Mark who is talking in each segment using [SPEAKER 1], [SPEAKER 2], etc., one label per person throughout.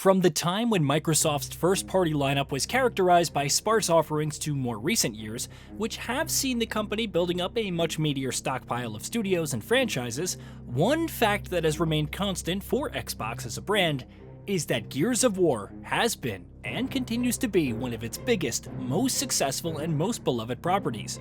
[SPEAKER 1] From the time when Microsoft's first-party lineup was characterized by sparse offerings to more recent years, which have seen the company building up a much meatier stockpile of studios and franchises, one fact that has remained constant for Xbox as a brand is that Gears of War has been and continues to be one of its biggest, most successful, and most beloved properties.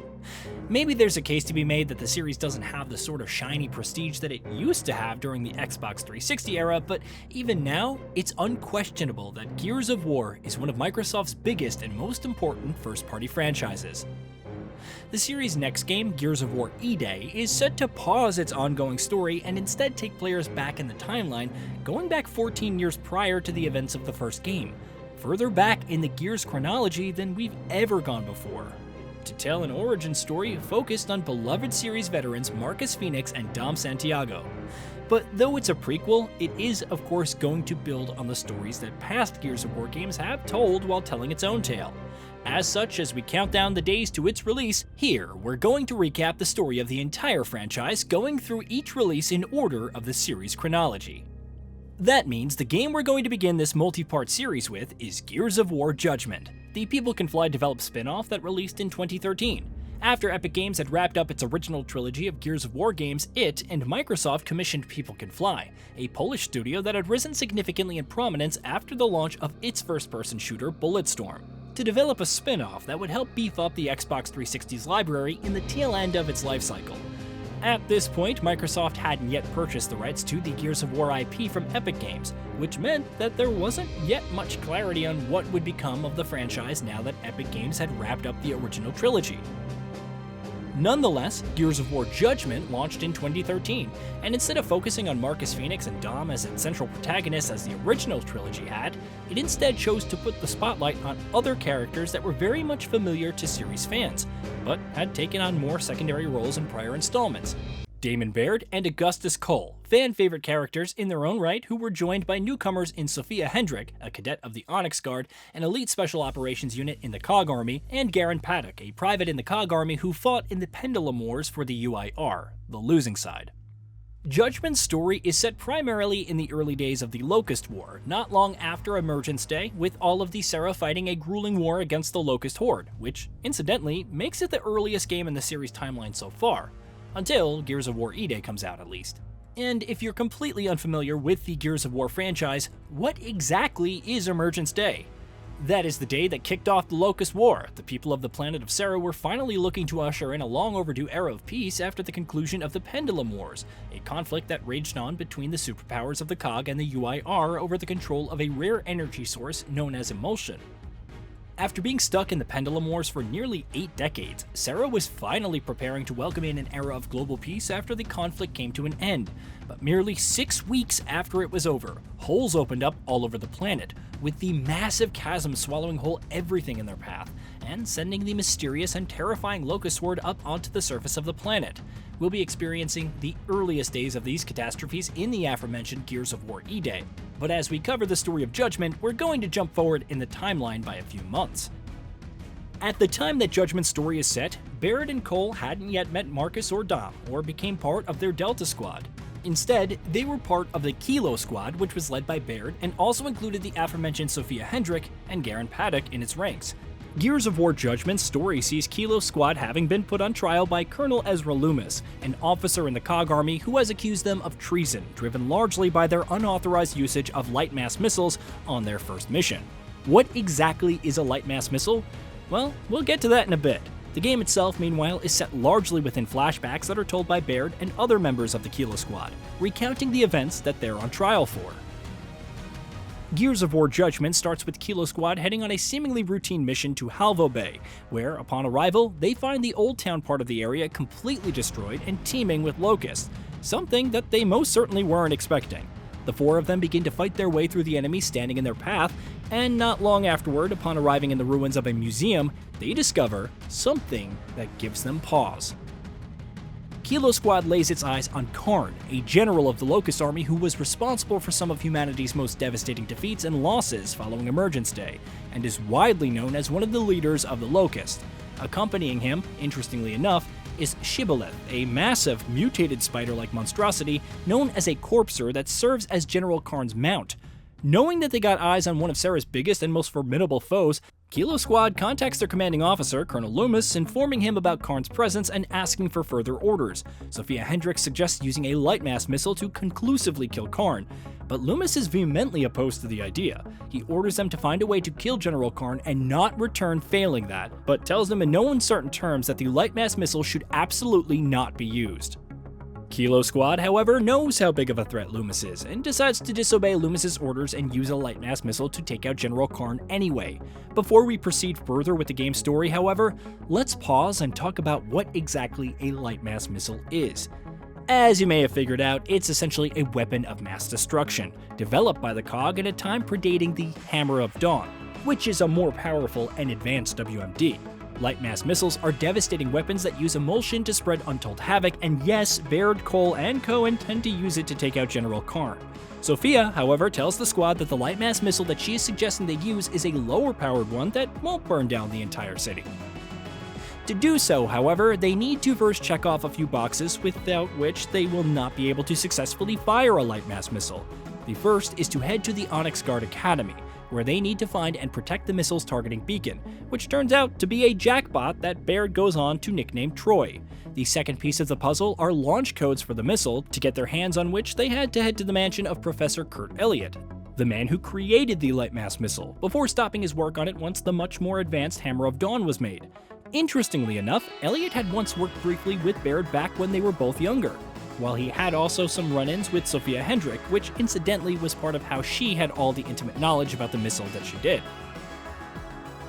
[SPEAKER 1] Maybe there's a case to be made that the series doesn't have the sort of shiny prestige that it used to have during the Xbox 360 era, but even now, it's unquestionable that Gears of War is one of Microsoft's biggest and most important first-party franchises. The series' next game, Gears of War E-Day, is set to pause its ongoing story and instead take players back in the timeline, going back 14 years prior to the events of the first game, further back in the Gears chronology than we've ever gone before, to tell an origin story focused on beloved series veterans Marcus Fenix and Dom Santiago. But though it's a prequel, it is of course going to build on the stories that past Gears of War games have told while telling its own tale. As such, as we count down the days to its release, here we're going to recap the story of the entire franchise, going through each release in order of the series chronology. That means the game we're going to begin this multi-part series with is Gears of War Judgment, the People Can Fly developed spin-off that released in 2013. After Epic Games had wrapped up its original trilogy of Gears of War games, it and Microsoft commissioned People Can Fly, a Polish studio that had risen significantly in prominence after the launch of its first-person shooter Bulletstorm, to develop a spin-off that would help beef up the Xbox 360's library in the tail end of its lifecycle. At this point, Microsoft hadn't yet purchased the rights to the Gears of War IP from Epic Games, which meant that there wasn't yet much clarity on what would become of the franchise now that Epic Games had wrapped up the original trilogy. Nonetheless, Gears of War Judgment launched in 2013, and instead of focusing on Marcus Fenix and Dom as its central protagonists as the original trilogy had, it instead chose to put the spotlight on other characters that were very much familiar to series fans, but had taken on more secondary roles in prior installments. Damon Baird and Augustus Cole, fan-favorite characters in their own right who were joined by newcomers in Sophia Hendrick, a cadet of the Onyx Guard, an elite special operations unit in the COG Army, and Garen Paddock, a private in the COG Army who fought in the Pendulum Wars for the UIR, the losing side. Judgment's story is set primarily in the early days of the Locust War, not long after Emergence Day, with all of the Serra fighting a grueling war against the Locust Horde, which, incidentally, makes it the earliest game in the series timeline so far. Until Gears of War E-Day comes out, at least. And if you're completely unfamiliar with the Gears of War franchise, what exactly is Emergence Day? That is the day that kicked off the Locust War. The people of the planet of Serra were finally looking to usher in a long overdue era of peace after the conclusion of the Pendulum Wars, a conflict that raged on between the superpowers of the COG and the UIR over the control of a rare energy source known as emulsion. After being stuck in the Pendulum Wars for nearly 8 decades, Serra was finally preparing to welcome in an era of global peace after the conflict came to an end. But merely 6 weeks after it was over, holes opened up all over the planet, with the massive chasm swallowing whole everything in their path, and sending the mysterious and terrifying Locust Horde up onto the surface of the planet. We'll be experiencing the earliest days of these catastrophes in the aforementioned Gears of War E-Day. But as we cover the story of Judgment, we're going to jump forward in the timeline by a few months. At the time that Judgment's story is set, Barrett and Cole hadn't yet met Marcus or Dom, or became part of their Delta Squad. Instead, they were part of the Kilo Squad, which was led by Baird and also included the aforementioned Sophia Hendrick and Garen Paddock in its ranks. Gears of War Judgment's story sees Kilo Squad having been put on trial by Colonel Ezra Loomis, an officer in the COG Army who has accused them of treason, driven largely by their unauthorized usage of Lightmass Missiles on their first mission. What exactly is a Lightmass Missile? Well, we'll get to that in a bit. The game itself, meanwhile, is set largely within flashbacks that are told by Baird and other members of the Kilo Squad, recounting the events that they're on trial for. Gears of War Judgment starts with Kilo Squad heading on a seemingly routine mission to Halvo Bay, where, upon arrival, they find the Old Town part of the area completely destroyed and teeming with locusts, something that they most certainly weren't expecting. The 4 of them begin to fight their way through the enemies standing in their path, and not long afterward, upon arriving in the ruins of a museum, they discover something that gives them pause. Kilo Squad lays its eyes on Karn, a general of the Locust Army who was responsible for some of humanity's most devastating defeats and losses following Emergence Day, and is widely known as one of the leaders of the Locust. Accompanying him, interestingly enough, is Shibboleth, a massive, mutated spider-like monstrosity known as a Corpser that serves as General Karn's mount. Knowing that they got eyes on one of Sarah's biggest and most formidable foes, Kilo Squad contacts their commanding officer, Colonel Loomis, informing him about Karn's presence and asking for further orders. Sophia Hendricks suggests using a Lightmass Missile to conclusively kill Karn, but Loomis is vehemently opposed to the idea. He orders them to find a way to kill General Karn and not return failing that, but tells them in no uncertain terms that the Lightmass Missile should absolutely not be used. Kilo Squad, however, knows how big of a threat Loomis is, and decides to disobey Loomis's orders and use a Lightmass Missile to take out General Karn anyway. Before we proceed further with the game's story, however, let's pause and talk about what exactly a Lightmass Missile is. As you may have figured out, it's essentially a weapon of mass destruction, developed by the COG at a time predating the Hammer of Dawn, which is a more powerful and advanced WMD. Lightmass missiles are devastating weapons that use emulsion to spread untold havoc, and yes, Baird, Cole, and Co intend to use it to take out General Karn. Sophia, however, tells the squad that the Lightmass missile that she is suggesting they use is a lower-powered one that won't burn down the entire city. To do so, however, they need to first check off a few boxes, without which they will not be able to successfully fire a Lightmass missile. The first is to head to the Onyx Guard Academy, where they need to find and protect the missile's targeting beacon, which turns out to be a jackbot that Baird goes on to nickname Troy. The second piece of the puzzle are launch codes for the missile, to get their hands on which they had to head to the mansion of Professor Kurt Elliott, the man who created the Lightmass missile, before stopping his work on it once the much more advanced Hammer of Dawn was made. Interestingly enough, Elliott had once worked briefly with Baird back when they were both younger, while he had also some run-ins with Sophia Hendrick, which incidentally was part of how she had all the intimate knowledge about the missile that she did.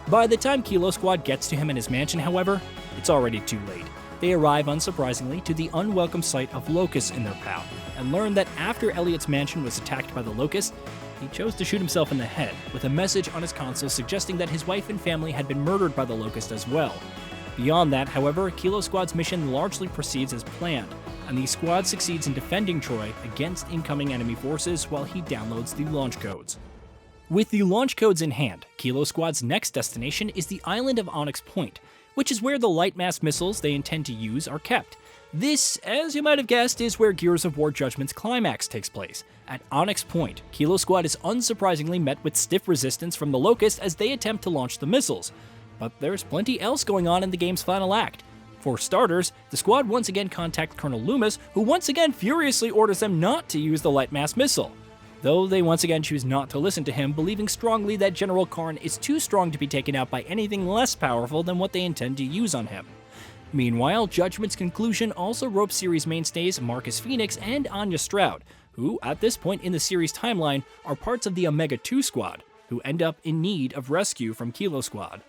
[SPEAKER 1] By the time Kilo Squad gets to him in his mansion, however, it's already too late. They arrive, unsurprisingly, to the unwelcome sight of locusts in their path, and learn that after Elliott's mansion was attacked by the locusts, he chose to shoot himself in the head, with a message on his console suggesting that his wife and family had been murdered by the locust as well. Beyond that, however, Kilo Squad's mission largely proceeds as planned, and the squad succeeds in defending Troy against incoming enemy forces while he downloads the launch codes. With the launch codes in hand, Kilo Squad's next destination is the island of Onyx Point, which is where the Lightmass missiles they intend to use are kept. This, as you might have guessed, is where Gears of War Judgment's climax takes place. At Onyx Point, Kilo Squad is unsurprisingly met with stiff resistance from the Locust as they attempt to launch the missiles. But there's plenty else going on in the game's final act. For starters, the squad once again contact Colonel Loomis, who once again furiously orders them not to use the Lightmass missile, though they once again choose not to listen to him, believing strongly that General Karn is too strong to be taken out by anything less powerful than what they intend to use on him. Meanwhile, Judgment's conclusion also ropes series mainstays Marcus Fenix and Anya Stroud, who, at this point in the series timeline, are parts of the Omega-2 squad, who end up in need of rescue from Kilo Squad.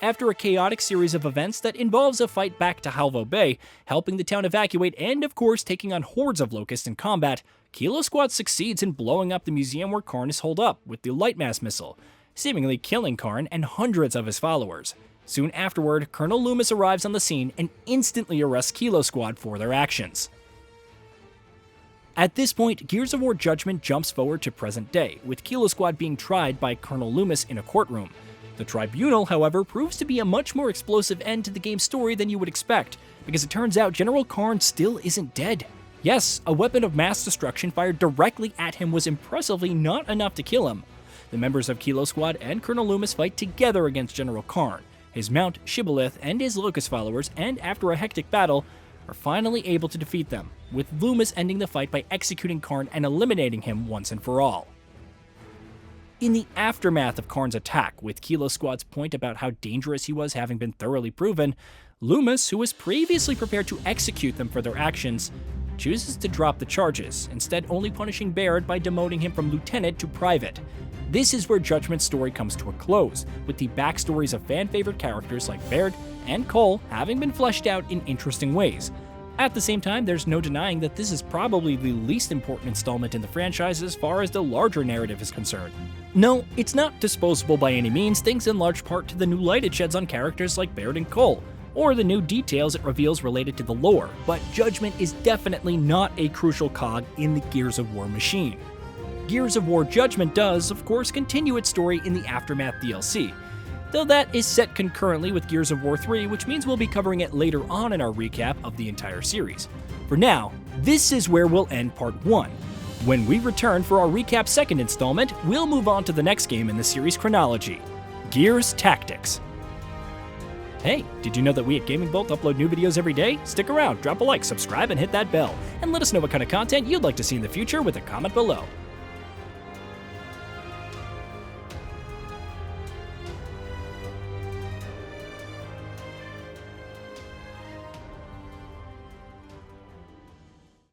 [SPEAKER 1] After a chaotic series of events that involves a fight back to Halvo Bay, helping the town evacuate, and of course taking on hordes of locusts in combat, Kilo Squad succeeds in blowing up the museum where Karn is holed up with the Lightmass missile, seemingly killing Karn and hundreds of his followers. Soon afterward, Colonel Loomis arrives on the scene and instantly arrests Kilo Squad for their actions. At this point, Gears of War Judgment jumps forward to present day, with Kilo Squad being tried by Colonel Loomis in a courtroom. The tribunal, however, proves to be a much more explosive end to the game's story than you would expect, because it turns out General Karn still isn't dead. Yes, a weapon of mass destruction fired directly at him was impressively not enough to kill him. The members of Kilo Squad and Colonel Loomis fight together against General Karn, his mount Shibboleth, and his Locust followers, and after a hectic battle, are finally able to defeat them, with Loomis ending the fight by executing Karn and eliminating him once and for all. In the aftermath of Karn's attack, with Kilo Squad's point about how dangerous he was having been thoroughly proven, Loomis, who was previously prepared to execute them for their actions, chooses to drop the charges, instead only punishing Baird by demoting him from lieutenant to private. This is where Judgment's story comes to a close, with the backstories of fan-favorite characters like Baird and Cole having been fleshed out in interesting ways. At the same time, there's no denying that this is probably the least important installment in the franchise as far as the larger narrative is concerned. No, it's not disposable by any means, thanks in large part to the new light it sheds on characters like Baird and Cole, or the new details it reveals related to the lore, but Judgment is definitely not a crucial cog in the Gears of War machine. Gears of War Judgment does, of course, continue its story in the Aftermath DLC, though that is set concurrently with Gears of War 3, which means we'll be covering it later on in our recap of the entire series. For now, this is where we'll end Part 1. When we return for our recap second installment, we'll move on to the next game in the series chronology, Gears Tactics. Hey, did you know that we at GamingBolt upload new videos every day? Stick around, drop a like, subscribe, and hit that bell, and let us know what kind of content you'd like to see in the future with a comment below.